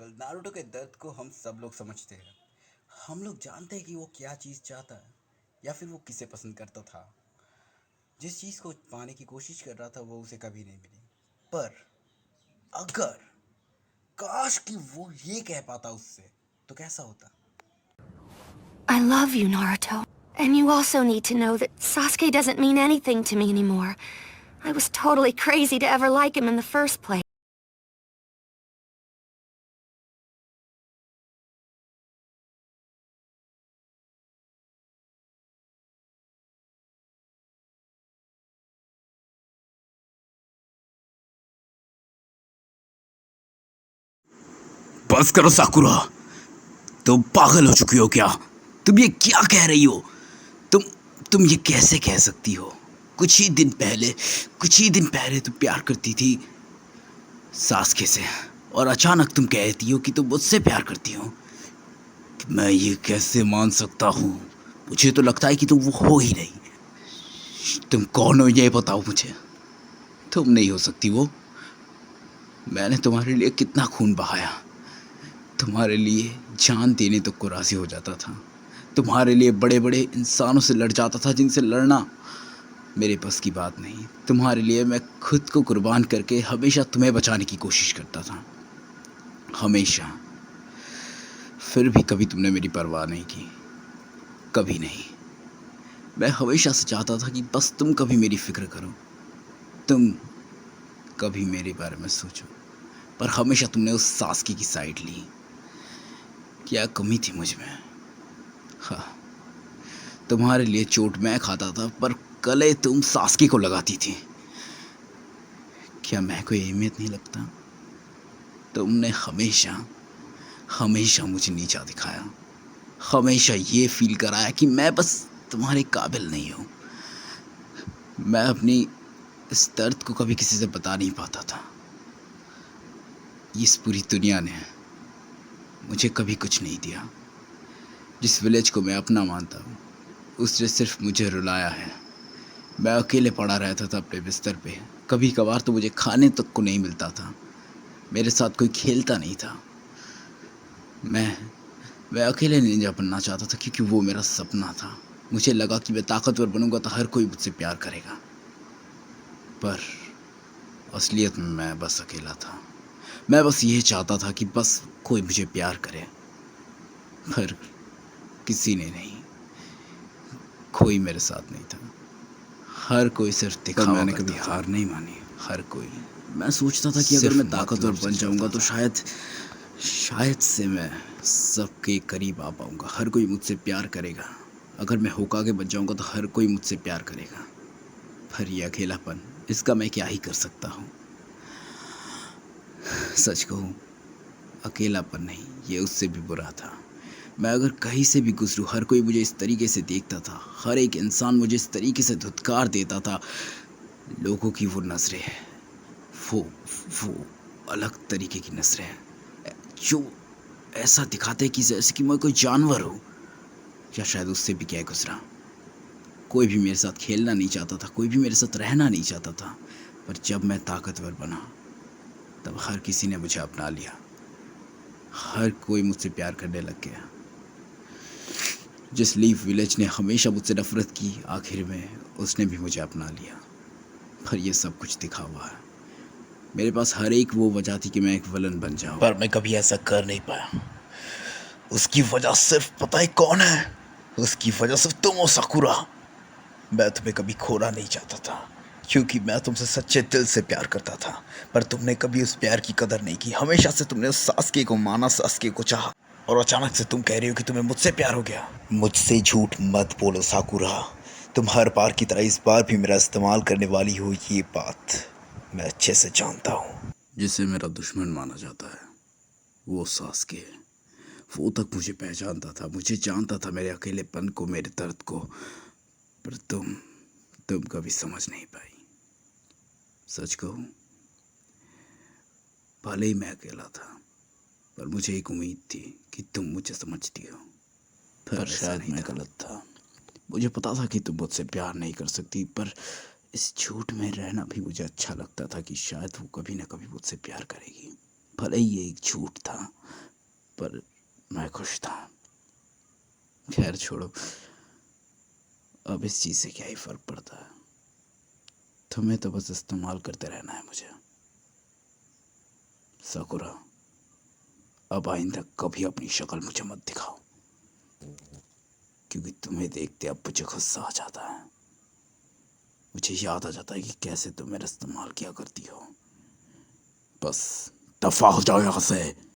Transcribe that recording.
Naruto के दर्द को हम सब लोग समझते हैं। हम लोग जानते हैं कि वो क्या चीज़ चाहता है या फिर वो किसे पसंद करता था। जिस चीज़ को पाने की कोशिश कर रहा था वो उसे कभी नहीं मिली। पर अगर काश कि वो ये कह पाता उससे, तो कैसा होता? I love you, Naruto. And you also need to know that Sasuke doesn't mean anything to me anymore. I was totally crazy to ever like him in the first place. बस करो साकुरा, तुम पागल हो चुकी हो क्या? तुम ये क्या कह रही हो? तुम तुम ये कैसे कह सकती हो? कुछ ही दिन पहले तुम प्यार करती थी सासके से, और अचानक तुम कहती हो कि तुम मुझसे प्यार करती हो। मैं ये कैसे मान सकता हूँ? मुझे तो लगता है कि तुम वो हो ही नहीं। तुम कौन हो ये बताओ मुझे। तुम नहीं हो सकती वो। मैंने तुम्हारे लिए कितना खून बहाया, तुम्हारे लिए जान देने तक को राज़ी हो जाता था, तुम्हारे लिए बड़े बड़े इंसानों से लड़ जाता था जिनसे लड़ना मेरे बस की बात नहीं। तुम्हारे लिए मैं खुद को कुर्बान करके हमेशा तुम्हें बचाने की कोशिश करता था, हमेशा। फिर भी कभी तुमने मेरी परवाह नहीं की, कभी नहीं। मैं हमेशा से चाहता था कि बस तुम कभी मेरी फ़िक्र करो, तुम कभी मेरे बारे में सोचो। पर हमेशा तुमने उस सासकी की साइड ली। क्या कमी थी मुझ में? हाँ, तुम्हारे लिए चोट मैं खाता था पर कले तुम सासकी को लगाती थी। क्या मैं कोई अहमियत नहीं लगता? तुमने हमेशा हमेशा मुझे नीचा दिखाया, हमेशा ये फील कराया कि मैं बस तुम्हारे काबिल नहीं हूँ। मैं अपनी इस दर्द को कभी किसी से बता नहीं पाता था। इस पूरी दुनिया ने मुझे कभी कुछ नहीं दिया। जिस विलेज को मैं अपना मानता हूँ उसने सिर्फ मुझे रुलाया है। मैं अकेले पड़ा रहता था अपने बिस्तर पे। कभी कभार तो मुझे खाने तक को नहीं मिलता था, मेरे साथ कोई खेलता नहीं था। मैं अकेले निंजा बनना चाहता था क्योंकि वो मेरा सपना था। मुझे लगा कि मैं ताकतवर बनूंगा तो हर कोई मुझसे प्यार करेगा, पर असलियत में मैं बस अकेला था। मैं बस ये चाहता था कि बस कोई मुझे प्यार करे, पर किसी ने नहीं। कोई मेरे साथ नहीं था। हर कोई सिर्फ दिखावा मैंने करता कभी था। हार नहीं मानी। हर कोई। मैं सोचता था कि अगर मैं ताकतवर बन जाऊंगा तो शायद से मैं सबके करीब आ पाऊंगा, हर कोई मुझसे प्यार करेगा। अगर मैं होकागे बन जाऊंगा तो हर कोई मुझसे प्यार करेगा। पर ये अकेलापन, इसका मैं क्या ही कर सकता हूँ। सच कहूँ, अकेलापन नहीं, ये उससे भी बुरा था। मैं अगर कहीं से भी गुजरूँ हर कोई मुझे इस तरीके से देखता था, हर एक इंसान मुझे इस तरीके से धुतकार देता था। लोगों की वो नज़रें, वो वो अलग तरीके की नज़रें जो ऐसा दिखाते कि जैसे कि मैं कोई जानवर हूँ, या शायद उससे भी क्या गुजरा। कोई भी मेरे साथ खेलना नहीं चाहता था, कोई भी मेरे साथ रहना नहीं चाहता था। पर जब मैं ताकतवर बना तब हर किसी ने मुझे अपना लिया, हर कोई मुझसे प्यार करने लग गया। जिस लीफ विलेज ने हमेशा मुझसे नफरत की, आखिर में उसने भी मुझे अपना लिया। पर यह सब कुछ दिखावा है। मेरे पास हर एक वो वजह थी कि मैं एक विलन बन जाऊं, पर मैं कभी ऐसा कर नहीं पाया। उसकी वजह सिर्फ पता है कौन है? उसकी वजह सिर्फ तुम हो साकुरा। मैं तुम्हें कभी खोना नहीं चाहता था, क्योंकि मैं तुमसे सच्चे दिल से प्यार करता था। पर तुमने कभी उस प्यार की कदर नहीं की। हमेशा से तुमने उस सासके को माना, सासके को चाहा, और अचानक से तुम कह रही हो कि तुम्हें मुझसे प्यार हो गया। मुझसे झूठ मत बोलो साकुरा। तुम हर बार की तरह इस बार भी मेरा इस्तेमाल करने वाली हो, ये बात मैं अच्छे से जानता हूँ। जिसे मेरा दुश्मन माना जाता है वो सासके है। वो तक मुझे पहचानता था, मुझे जानता था, मेरे अकेलेपन को, मेरे दर्द को। पर तुम कभी समझ नहीं पाई। सच कहूँ, भले ही मैं अकेला था, पर मुझे एक उम्मीद थी कि तुम मुझे समझती हो। पर शायद मैं गलत था। मुझे पता था कि तुम मुझसे प्यार नहीं कर सकती, पर इस झूठ में रहना भी मुझे अच्छा लगता था कि शायद वो कभी ना कभी मुझसे प्यार करेगी। भले ही ये एक झूठ था, पर मैं खुश था। खैर छोड़ो, अब इस चीज़ से क्या ही फर्क पड़ता है। तुम्हें तो बस इस्तेमाल करते रहना है मुझे। साकुरा, अब आइंदा कभी अपनी शक्ल मुझे मत दिखाओ, क्योंकि तुम्हें देखते अब मुझे गुस्सा आ जाता है। मुझे याद आ जाता है कि कैसे तुम मेरा इस्तेमाल किया करती हो। बस दफा हो जाओ यहाँ से।